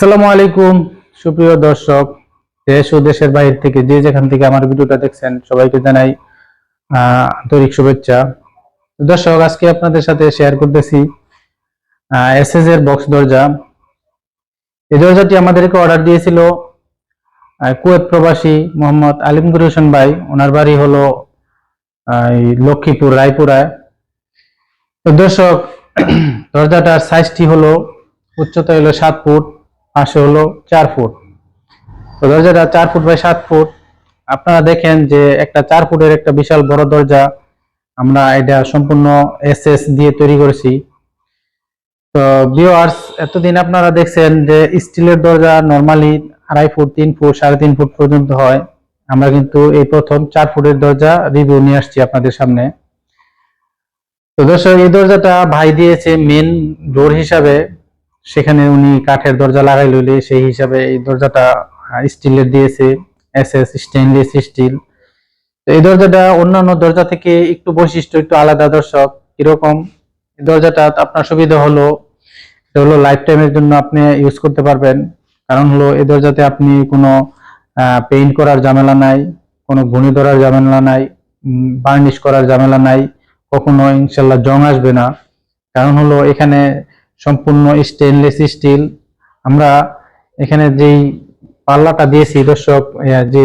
আসসালামু আলাইকুম সুপ্রিয় দর্শক, দেশ ও দেশের বাইরে থেকে যে যেখান থেকে আমার ভিডিওটা দেখছেন সবাইকে জানাই আন্তরিক শুভেচ্ছা। দর্শক, আজকে আপনাদের সাথে শেয়ার করতেছি এসএস এর বক্স দরজা। এই দরজাটি আমাদেরকে অর্ডার দিয়েছিল কুয়েত প্রবাসী মোহাম্মদ আলিমগীর হোসেন ভাই। ওনার বাড়ি হলো লক্ষ্মীপুর রায়পুরায়। তো দর্শক, দরজাটার সাইজটি হলো উচ্চতা হলো 7 ফুট, পাশে হলো 4 ফুট। তো দরজাটা 4 ফুট বাই 7 ফুট। আপনারা দেখেন যে একটা 4 ফুটের একটা বিশাল বড় দরজা আমরা এটা সম্পূর্ণ এসএস দিয়ে তৈরি করেছি। তো ভিউয়ার্স, এতদিন আপনারা দেখছেন যে স্টিলের দরজা নরমালি 2.5 ফুট, 3 ফুট, 3.5 ফুট পর্যন্ত হয়। আমরা কিন্তু এই প্রথম 4 ফুটের দরজা রিভিউ নিয়ে আসছি আপনাদের সামনে। তো দর্শক, এই দরজাটা ভাই দিয়েছে মেন ডোর হিসাবে, সেখানে উনি কাঠের দরজা লাগাই লইলে সেই হিসাবে এই দরজাটা স্টিলের দিয়েছে, এসএস স্টেনলেস স্টিল। এই দরজাটা অন্যান্য দরজা থেকে একটু বৈশিষ্ট্য একটু আলাদা। দর্শক, কিরকম? এই দরজাটা আপনার সুবিধা হলো, এটা হলো লাইফ টাইমের জন্য আপনি ইউজ করতে পারবেন। কারণ হলো এই দরজাতে আপনি কোনো পেইন্ট করার ঝামেলা নাই, কোনো ঘুণি ধরার ঝামেলা নাই, বার্নিশ করার ঝামেলা নাই, কখনো ইনশাল্লাহ জং আসবে না। কারণ হলো এখানে সম্পূর্ণ স্টেনলেস স্টিল। আমরা এখানে যেই পাল্লাটা দিয়েছি দর্শক, যে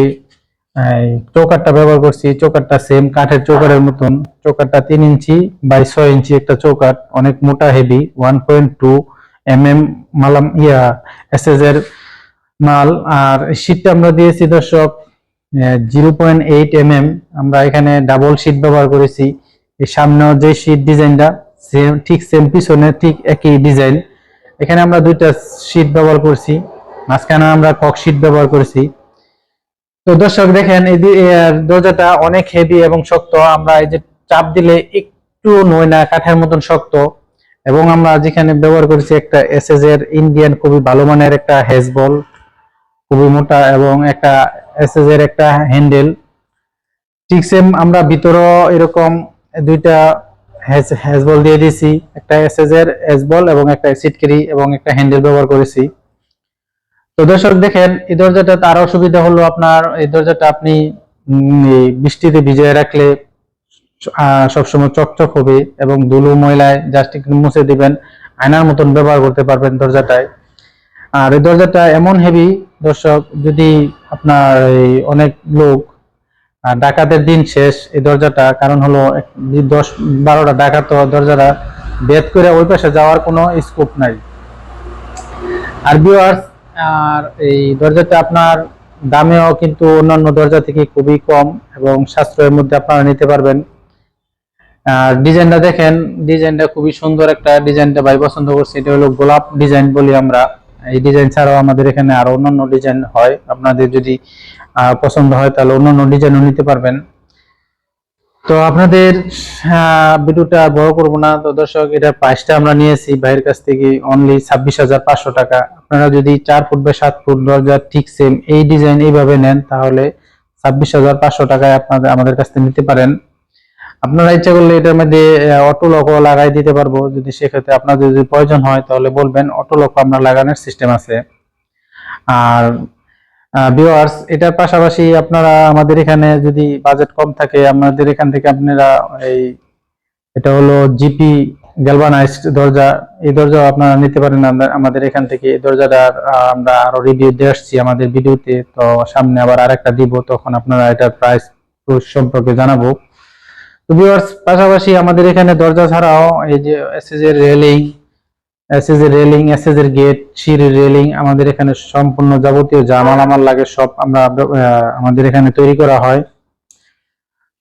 চৌকাঠটা ব্যবহার করছি, চৌকাঠটা সেম কাঠের চৌকাঠের মতন। চৌকাঠটা 3 ইঞ্চি বাই 6 ইঞ্চি একটা চৌকাঠ, অনেক মোটা হেভি, 1.2 mm মালাম এসএস এর মাল। আর শীটটা আমরা দিয়েছি দর্শক 0.8 mm। আমরা এখানে ডাবল শীট ব্যবহার করেছি। এই সামনেও যে শীট ডিজাইনটা সেম, ঠিক সেম, পিছনে ঠিক একই ডিজাইন। এখানে আমরা 2টা শীট ব্যবহার করছি, মাঝখানে আমরা কক শীট ব্যবহার করেছি। তো দর্শক দেখেন, এই দরজাটা অনেক হেভি এবং শক্ত। আমরা এই যে চাপ দিলে একটু নয় না, কাঠের মতন শক্ত। এবং আমরা যেখানে ব্যবহার করেছি একটা এসএস এর ইন্ডিয়ান খুবই ভালো মানের একটা হেজবল, খুবই মোটা, এবং একটা এসএস এর একটা হ্যান্ডেল। ঠিক সেম আমরা ভিতরেও এরকম 2টা হেজবল দিয়ে দিয়েছি, একটা এসএস এর হেজবল এবং একটা সিটকেরি এবং একটা হ্যান্ডেল ব্যবহার করেছি। তো দর্শক দেখেন, এই দরজাটা আরো সুবিধা হলো, আপনার এই দরজাটা আপনি বৃষ্টিতে ভিজিয়ে রাখলে সবসময় চকচক হবে, এবং ধুলো ময়লায় জাস্ট একটু মুছে দিবেন, আয়নার মতন ব্যবহার করতে পারবেন দরজাটায়। আর এই দরজাটা এমন হেভি দর্শক, যদি আপনার এই অনেক লোক ডাকাতের দিন শেষ এই দরজাটা, কারণ হলো 10-12টা ডাকাত তো দরজাটা বেদ করে ওই পাশে যাওয়ার কোনো স্কোপ নাই। আর ভিউয়ার্স, আর এই দরজাটা আপনার দামেও কিন্তু অন্যান্য দরজা থেকে খুবই কম এবং সাশ্রয়ের মধ্যে আপনারা নিতে পারবেন। আর ডিজাইনটা দেখেন, ডিজাইনটা খুবই সুন্দর একটা ডিজাইনটা ভাই পছন্দ করছে। এটা হলো গোলাপ ডিজাইন বলি আমরা। এই ডিজাইন ছাড়াও আমাদের এখানে আরো অন্যান্য ডিজাইন হয়, আপনাদের যদি পছন্দ হয় তাহলে অন্যান্য ডিজাইনও নিতে পারবেন। তো আপনাদের ভিডিওটা বড় করব না। তো দর্শক, এটার প্রাইসটা আমরা নিয়েছি ভাইয়ের কাছ থেকে অনলি 26,500 টাকা। আপনারা যদি 4 ফুট বা 7 ফুট দরজা ঠিক সেম এই ডিজাইন এইভাবে নেন তাহলে 26,500 টাকায় আপনাদের আমাদের কাছ থেকে নিতে পারেন। আপনারা ইচ্ছা করলে এটার মধ্যে অটো লকও লাগাই দিতে পারবো, যদি সেক্ষেত্রে আপনাদের যদি প্রয়োজন হয় তাহলে বলবেন, অটো লক আমরা লাগানোর সিস্টেম আছে। আর ভিউয়ার্স, এটার পাশাপাশি আপনারা আমাদের এখানে যদি বাজেট কম থাকে, আমাদের এখান থেকে আপনারা এটা হলো জিপি গ্যালভানাইজড দরজা, এই দরজা আপনারা নিতে পারেন আমাদের এখান থেকে। এই দরজাটার আমরা আরো রিভিউ দিয়ে আসছি আমাদের ভিডিওতে, তো সামনে আবার আরেকটা দিব, তখন আপনারা এটার প্রাইস সম্পর্কে জানাবো। তো ভিউয়ার্স, পাশাপাশি আমাদের এখানে দরজা ছাড়াও এই যে এসএস এর রেলিং, এসএস এর গেট, সিঁড়ির রেলিং, আমাদের এখানে সম্পূর্ণ যাবতীয় যা মালামাল লাগে সব আমরা আমাদের এখানে তৈরি করা হয়।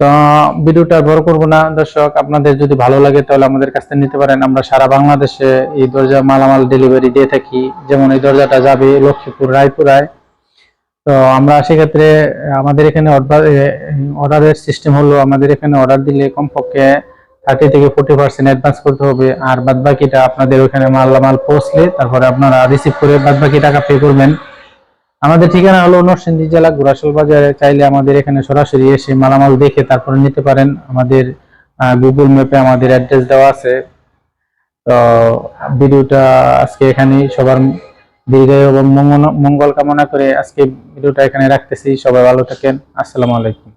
তো ভিডিওটা বড় করব না দর্শক, আপনাদের যদি ভালো লাগে তাহলে আমাদের কাছ থেকে নিতে পারেন। আমরা সারা বাংলাদেশে এই দরজা মালামাল ডেলিভারি দিয়ে থাকি। যেমন এই দরজাটা যাবে লক্ষ্মীপুর রায়পুরায়। তো আমরা সেক্ষেত্রে আমাদের এখানে অর্ডারের সিস্টেম হলো, আমাদের এখানে অর্ডার দিলে কমপক্ষে 30 থেকে 40% অ্যাডভান্স করতে হবে। আর বাদ বাকিটা আপনাদের ওখানে মালামাল পৌঁছলে তারপরে আপনারা রিসিভ করে বাদ বাকি টাকা পে করবেন। আমাদের ঠিকানা হলো নরসিংদী জেলা ঘোড়াশাল বাজারে। চাইলে আমাদের এখানে সরাসরি এসে মালামাল দেখে তারপরে নিতে পারেন। আমাদের গুগল ম্যাপে আমাদের অ্যাড্রেস দেওয়া আছে। তো ভিডিওটা আজকে এখানেই, সবার দীর্ঘায়ু এবং মঙ্গল কামনা করে আজকে ভিডিওটা এখানে রাখতেছি। সবাই ভালো থাকেন। আসসালামু আলাইকুম।